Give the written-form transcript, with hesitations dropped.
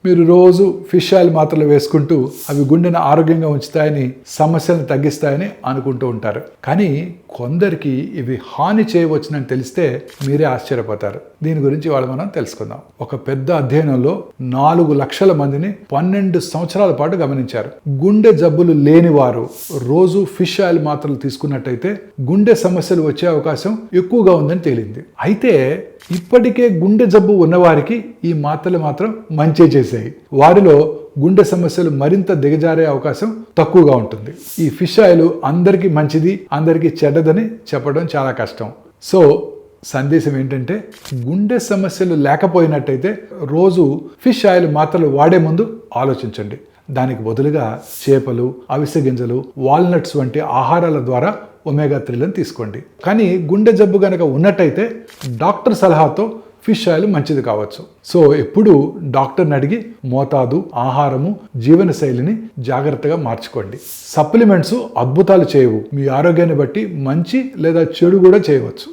మీరు రోజు fish oil మాత్రలు వేసుకుంటూ అవి గుండెను ఆరోగ్యంగా ఉంచుతాయని, సమస్యలను తగ్గిస్తాయని అనుకుంటూ ఉంటారు. కానీ కొందరికి ఇవి హాని చేయవచ్చునని తెలిస్తే మీరే ఆశ్చర్యపోతారు. దీని గురించి వాళ్ళు మనం తెలుసుకుందాం. ఒక పెద్ద అధ్యయనంలో 4 లక్షల మందిని 12 సంవత్సరాల పాటు గమనించారు. గుండె జబ్బులు లేని వారు రోజు ఫిష్ ఆయిల్ మాత్రలు తీసుకున్నట్టయితే గుండె సమస్యలు వచ్చే అవకాశం ఎక్కువగా ఉందని తేలింది. అయితే ఇప్పటికే గుండె జబ్బు ఉన్నవారికి ఈ మాత్రలు మాత్రం మంచి చేశాయి. వారిలో గుండె సమస్యలు మరింత దిగజారే అవకాశం తక్కువగా ఉంటుంది. ఈ ఫిష్ ఆయిల్ అందరికీ మంచిది, అందరికీ చెడ్డదని చెప్పడం చాలా కష్టం. సో సందేశం ఏంటంటే, గుండె సమస్యలు లేకపోయినట్టయితే రోజు ఫిష్ ఆయిల్ మాత్రలు వాడే ముందు ఆలోచించండి. దానికి బదులుగా చేపలు, అవిసె గింజలు, వాల్నట్స్ వంటి ఆహారాల ద్వారా ఒమేగా 3లను తీసుకోండి. కానీ గుండె జబ్బు గనక ఉన్నట్టయితే డాక్టర్ సలహాతో ఫిష్ ఆయిల్ మంచిది కావచ్చు. సో ఎప్పుడు డాక్టర్ని అడిగి మోతాదు, ఆహారము, జీవనశైలిని జాగ్రత్తగా మార్చుకోండి. సప్లిమెంట్స్ అద్భుతాలు చేయవు. మీ ఆరోగ్యాన్ని బట్టి మంచి లేదా చెడు కూడా చేయవచ్చు.